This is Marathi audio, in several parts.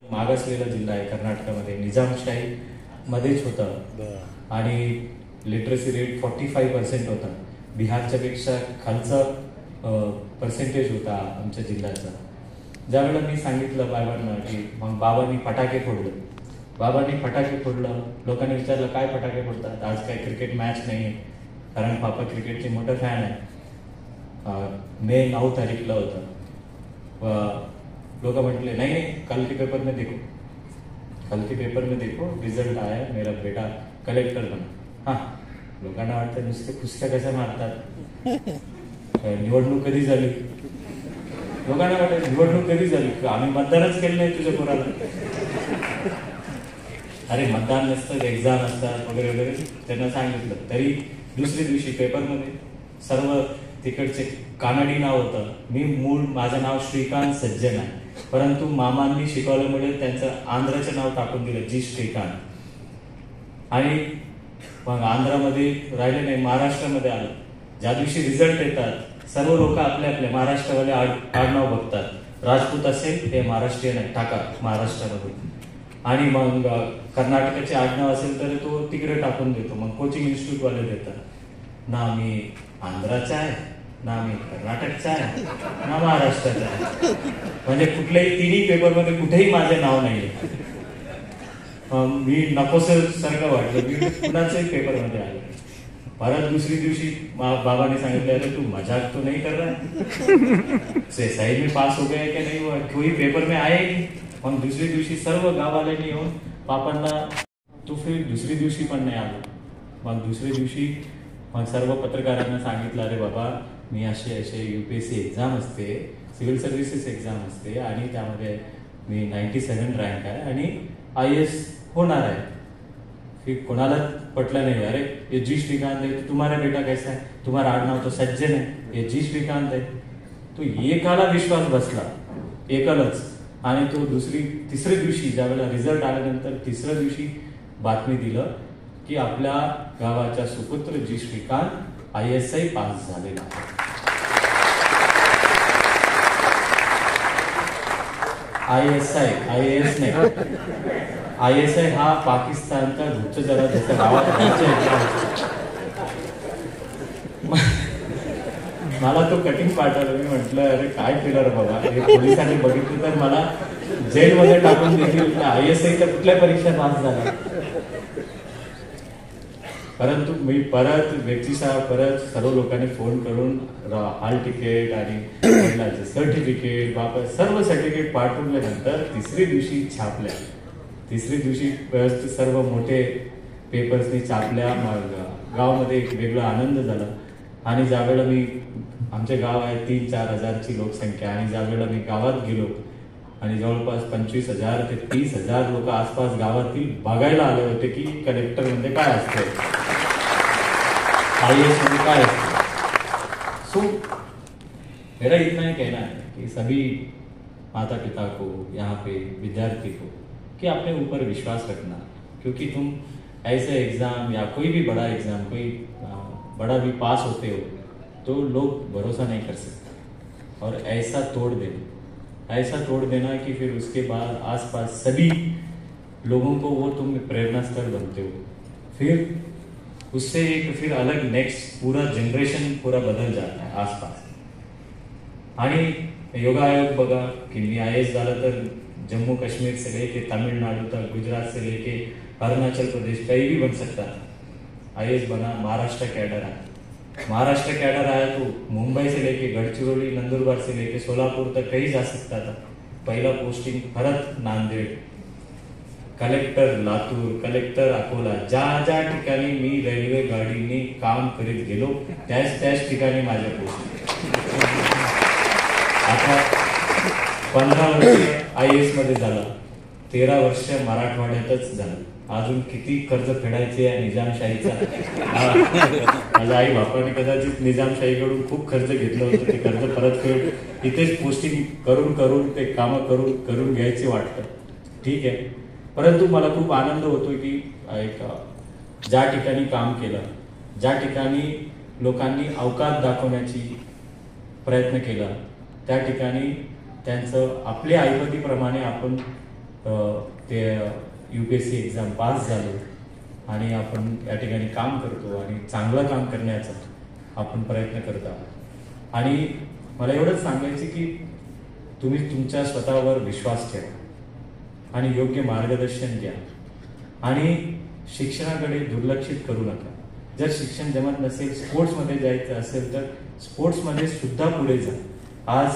मागासलेला जिल्हा आहे कर्नाटकामध्ये, निजामशाही मध्येच होता आणि लिटरसी रेट 45% होता. बिहारच्या पेक्षा खालचा पर्सेंटेज होता आमच्या जिल्ह्याचा. ज्यावेळेला मी सांगितलं बाबांना की मग बाबांनी फटाके फोडले. बाबांनी फटाके फोडलं. लोकांनी विचारलं काय फटाके फोडतात, आज काय क्रिकेट मॅच नाही आहे, कारण पापा क्रिकेटचे मोठे फॅन आहे. मे 9 तारीखला होता. लोग म्हटले नहीं नहीं कल के पेपर में देखो, कल के पेपर में देखो रिजल्ट आया है, मेरा बेटा कलेक्टर बना. हाँ, लोकांना वाटतं नुसते खुसक्या कशा मारतात, निवडणूक कधी झाली. लोकांना वाटतं निवडणूक कधी झाली, आम्ही मतदानच केलं नाही तुझ्या पोराला. अरे मतदान नसतं, एक्झाम असतात वगैरे वगैरे त्यांना सांगितलं. तरी दुसऱ्या दिवशी पेपरमध्ये सर्व तिकडचे कानडी नाव होतं. मी मूळ माझं नाव श्रीकांत सज्जन आहे, परंतु मामांनी शिकवल्यामुळे त्यांचं आंध्रचं नाव टाकून दिलं जी श्रीकांत. आणि मग आंध्रामध्ये राहिले नाही, महाराष्ट्रामध्ये आलं. ज्या दिवशी रिझल्ट येतात सर्व लोक आपले आपले महाराष्ट्रावाले आडनाव बघतात. राजपूत असेल ते महाराष्ट्रीयन टाका महाराष्ट्रामध्ये, आणि मग कर्नाटकाचे आडनाव असेल तर तो तिकडे टाकून देतो. मग कोचिंग इन्स्टिट्यूट वाले देतात. ना मी आंध्राचा आहे, ना मी कर्नाटकचा आहे, ना महाराष्ट्राचा आहे. म्हणजे कुठल्याही तिन्ही पेपरमध्ये कुठेही माझे नाव नाही. मी नकोसं सारखं वाटलं. मी कुणाच्याही पेपरमध्ये आलो. परत दुसरी दिवशी बाबाने सांगितलं अरे तू मजाक तो नहीं कर रहा है, सही में पास हो गया की नाही हुआ, कोई पेपर में आए. मग दुसरी दिवशी सर्व गाववाल्यांनी येऊन पापांना, तो फिर दुसरी दिवशी पण नाही आलो. मग दुसऱ्या दिवशी मग सर्व पत्रकारांना सांगितलं अरे बाबा मी असे UPSC एक्झाम असते, सिव्हिल सर्व्हिसेस एक्झाम असते आणि त्यामध्ये मी 97 रँक आहे आणि IAS होणार आहे. फिर कोणाला पटलं नाही. अरे ये जी श्रीकांत है, तुम्हारा बेटा कैसा है, तुम्हारा आडनाव तो सज्जन है, ये जी श्रीकांत है. तो एकाला विश्वास बसला, एकालाच. आणि तो तिसऱ्या दिवशी ज्यावेळेला रिझल्ट आल्यानंतर तिसऱ्या दिवशी बातमी दिलं की आपल्या गावाच्या सुपुत्र जी श्रीकांत ISI पास झालेला आहे. IAS नाही, ISI हा पाकिस्तानचा गुप्तचर जसं गावात. मला तो कठीण पाठवलं. मी म्हटलं अरे काय केलं रे बाबा, हे पोलिसांनी बघितलं तर मला जेलमध्ये टाकून देतील. ISI तर कुठल्या परीक्षा पास झाला. परंतु मी परत सर्व लोकांनी फोन करून हॉल तिकीट आणि सर्टिफिकेट वापस सर्व सर्टिफिकेट पाठवल्यानंतर तिसरी दिवशी छापल्या. तिसरी दिवशी व्यवस्थित सर्व मोठे पेपर्सनी छापल्या. गावामध्ये एक वेगळा आनंद झाला. आणि ज्यावेळेला मी, आमचे गाव आहे 3-4 हजारची लोकसंख्या, आणि ज्यावेळेला मी गावात गेलो आणि जवळपास 25,000 ते 30,000 लोक आसपास गावातील बघायला आले होते की कलेक्टर म्हणजे काय असतं, IAS म्हणजे काय असतं. सो मेरा इतना ही कहना है कि सभी माता पिता को, यहाँ पे विद्यार्थी को, कि अपने ऊपर विश्वास रखना. क्योंकि तुम ऐसे एग्जाम या कोई भी बड़ा एग्जाम, कोई बड़ा भी पास होते हो तो लोग भरोसा नहीं कर सकते, और ऐसा तोड़ देना कि फिर उसके बाद आसपास सभी लोगों को वो तुम प्रेरणा स्थल बनते हो. फिर उससे एक फिर अलग नेक्स्ट पूरा जनरेशन पूरा बदल जाता है आसपास. आणि योगा आयोग बघा की मी IAS झालं तर जम्मू कश्मीर से लेके तमिलनाडु तक, गुजरात से लेके अरुणाचल प्रदेश कहीं भी बन सकता था. IAS बना, महाराष्ट्र कैडर आया तो मुंबई से लेके गढ़चिरौली, नंदुरबार से लेके सोलापुर तक कहीं जा सकता था. पहिला पोस्टिंग परत नांदेड, कलेक्टर लातूर, कलेक्टर अकोला, ज्या ठिकाणी मी रेल्वे गाडीने काम करीत गेलो त्याच ठिकाणी माझ्या पोस्टिंग. आता 15 वर्ष IAS मध्ये झालं, 13 वर्ष मराठवाड्यातच झालं. अजून किती कर्ज फेडायचे आहे निजामशाहीचा. माझ्या आई बापाने कदाचित निजामशाहीकडून खूप खर्च घेतलं होतं. ते कर्ज परतफेड इथेच पोस्टिंग करून ते कामं करून घ्यायचे वाटतं. ठीक आहे, परंतु मला खूप आनंद होतो की एक ज्या ठिकाणी काम केलं, ज्या ठिकाणी लोकांनी अवकाश दाखवण्याची प्रयत्न केला, त्या ठिकाणी त्यांचं आपल्या ऐपतीप्रमाणे आपण ते UPSC एक्झाम पास झालो आणि आपण या ठिकाणी काम करतो आणि चांगलं काम करण्याचा आपण प्रयत्न करत आहोत. आणि मला एवढंच सांगायचं की तुम्ही तुमच्या स्वतःवर विश्वास ठेवा आणि योग्य मार्गदर्शन द्या आणि शिक्षणाकडे दुर्लक्षित करू नका. जर शिक्षण जमत नसेल, स्पोर्ट्समध्ये जायचं असेल तर स्पोर्ट्समध्ये सुद्धा पुढे जा. आज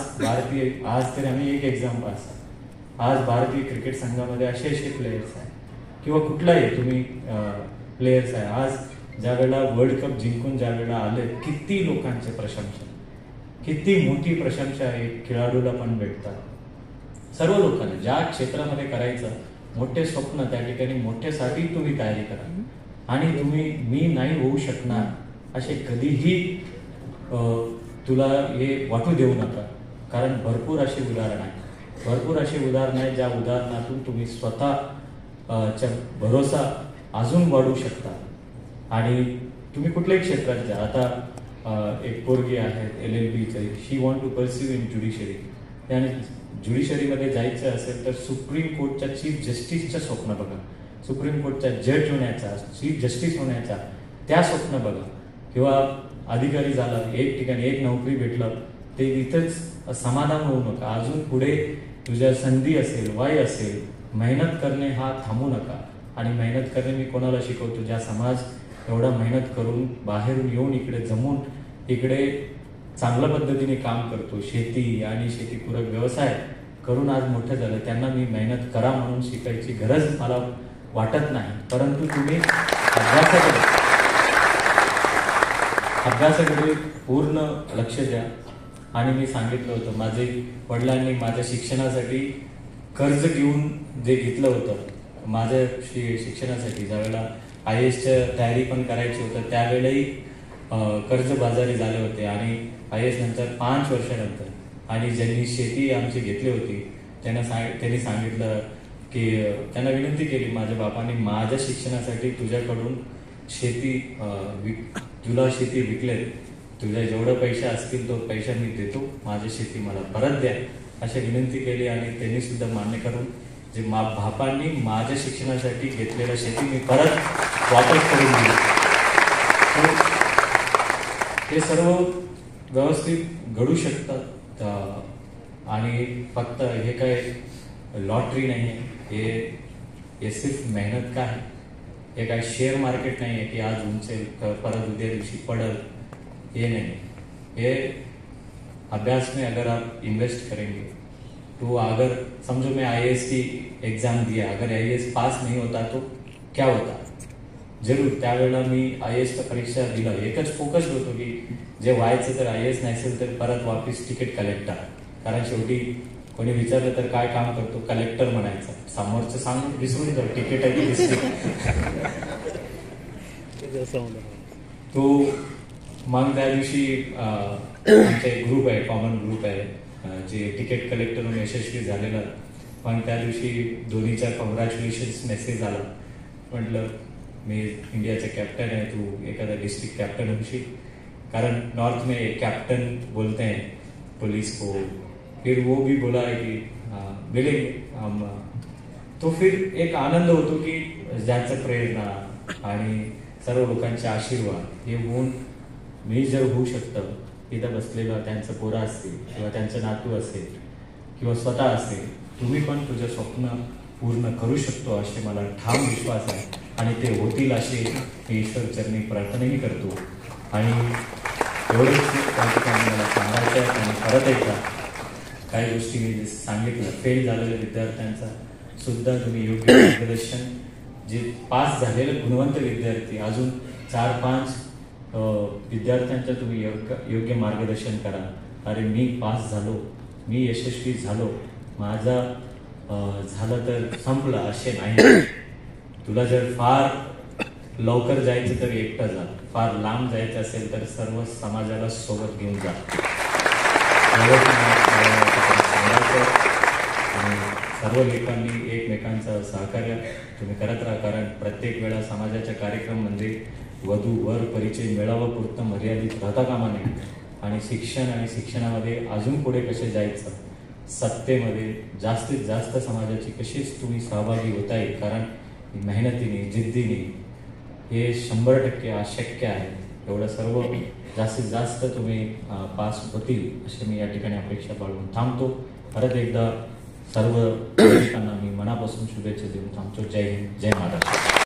तरी आम्ही एक एक्झाम पास. आज भारतीय क्रिकेट संघामध्ये असे प्लेयर्स आहे किंवा कुठलाही तुम्ही प्लेयर्स आहे. आज ज्या वेळेला वर्ल्ड कप जिंकून ज्या वेळेला आले, किती लोकांचे प्रशंसा, किती मोठी प्रशंसा एक खेळाडूला पण भेटतात. सर्व लोकांना ज्या क्षेत्रामध्ये करायचं मोठे स्वप्न, त्या ठिकाणी मोठ्यासाठी तुम्ही तयारी करा. आणि तुम्ही मी नाही होऊ शकणार असे कधीही तुला हे वाटू देऊ नका. कारण भरपूर असे उदाहरण आहेत ज्या उदाहरणातून तुम्ही स्वतःच्या भरोसा अजून वाढवू शकता. आणि तुम्ही कुठल्याही क्षेत्रात जा. आता एक पोरगी आहे LLB, she want to pursue in judiciary. आणि ज्युडिशरीमध्ये जायचं असेल तर सुप्रीम कोर्टच्या चीफ जस्टिसचं स्वप्न बघा, सुप्रीम कोर्टचा जज होण्याचा, चीफ जस्टिस होण्याचा त्या स्वप्न बघा. किंवा अधिकारी झाला, एक ठिकाणी एक नोकरी भेटलं ते इथंच समाधान होऊ नका. अजून पुढे तुझ्या संधी असेल, वय असेल, मेहनत करणे हा थांबू नका. आणि मेहनत करणे मी कोणाला शिकवतो, ज्या समाज एवढा मेहनत करून बाहेरून येऊन इकडे जमून इकडे चांगल्या पद्धतीने काम करतो, शेती आणि शेतीपूरक व्यवसाय करून आज मोठं झालं, त्यांना मी मेहनत करा म्हणून शिकायची गरज मला वाटत नाही. परंतु तुम्ही अभ्यासाकडे पूर्ण लक्ष द्या. आणि मी सांगितलं होतं, माझे वडिलांनी माझ्या शिक्षणासाठी कर्ज घेऊन जे घेतलं होतं माझ्या शिक्षणासाठी, ज्यावेळेला IASच्या तयारी पण करायची होतं त्यावेळेलाही कर्जबाजारी झाले होते. आणि IAS नंतर 5 वर्षानंतर आणि ज्यांनी शेती आमची घेतली होती त्यांनी सांगितलं की त्यांना विनंती केली माझ्या बापांनी, माझ्या शिक्षणासाठी तुझ्याकडून तुला शेती विकले, तुझ्या जेवढं पैसे असतील तो पैसा मी देतो, माझी शेती मला परत द्या अशी विनंती केली. आणि त्यांनी सुद्धा मान्य करून जे बापांनी माझ्या शिक्षणासाठी घेतलेलं शेती मी परत वापस करून दिली. हे सर्व व्यवस्थित घडू शकतात. आणि फक्त हे काय लॉटरी नाही आहे, हे सिर्फ मेहनत का आहे. हे काय शेअर मार्केट नाही आहे की आज उंचेल परत उद्या दिवशी पडल, ये नहीं. ये अभ्यास में अगर आप इन्वेस्ट करेंगे तो अगर समझो मैं IAS की एग्जाम दिया, अगर IAS पास नहीं होता तो क्या होता. जरूर त्यावेळेला मी IASच्या परीक्षा दिला, एकच फोकस होतो की जे व्हायचं तर IAS नसेल तर परत वापिस तिकीट कलेक्टर. कारण शेवटी कोणी विचारलं तर काय काम करतो, कलेक्टर म्हणायचं. समोरचं सांगून विसरून जाऊ तिकीट आहे की दिसते. तो मग त्या दिवशी आमचा एक ग्रुप आहे, कॉमन ग्रुप आहे जे तिकीट कलेक्टर म्हणून यशस्वी झालेला. मग त्या दिवशी दोन्हीचा कॉंग्रॅच्युलेशन्स मेसेज आला. म्हटलं मी इंडियाचा कॅप्टन आहे, तू एखादा डिस्ट्रिक्ट कॅप्टन होशील. कारण नॉर्थ में कैप्टन बोलते हैं पुलिस को. फिर वो भी बोला है कि मिलेंगे हम. तो फिर एक आनंद होतो की ज्याचं प्रेरणा आणि सर्व लोकांचे आशीर्वाद हे होऊन मी जर होऊ शकतं, इथं बसलेलं त्यांचं पोरं असतील किंवा त्यांचं नातू असेल किंवा स्वतः असेल, तुम्ही पण तुझं स्वप्न पूर्ण करू शकतो असे मला ठाम विश्वास आहे. आणि ते होतील असे मी ईश्वर चरणी प्रार्थनाही करतो. आणि एवढंच त्या ठिकाणी मला सांगायचं आहे. आणि परत एकदा काही गोष्टी मी सांगितलं, फेल झालेल्या विद्यार्थ्यांचा सुद्धा तुम्ही योग्य मार्गदर्शन, जे पास झालेले गुणवंत विद्यार्थी अजून 4-5 विद्यार्थ्यांचं तुम्ही योग्य मार्गदर्शन करा. अरे मी पास झालो, मी यशस्वी झालो, माझा झालं तर संपलं असे नाही. तुला जर फार लवकर जायचं तर एकटा जा, फार लांब जायचं असेल तर सर्व समाजाला सोबत घेऊन जा. आणि सर्व लोकांनी एकमेकांचं सहकार्य तुम्ही करत राहा. कारण प्रत्येक वेळा समाजाच्या कार्यक्रममध्ये वधू वर परिचय मेळावा पुरतं मर्यादित राहता कामा नये. आणि शिक्षण आणि शिक्षणामध्ये अजून पुढे कसे जायचं सत्तेमध्ये जास्तीत जास्त समाजाची कशीच तुम्ही सहभागी होता येईल, कारण मेहनतीने जिद्दीने हे 100% अशक्य आहे. एवढं सर्व जास्तीत जास्त तुम्ही पास होतील असे मी या ठिकाणी अपेक्षा बाळगून थांबतो. परत एकदा सर्व नागरिकांना मी मनापासून शुभेच्छा देऊन थांबतो. जय हिंद, जय महाराष्ट्र.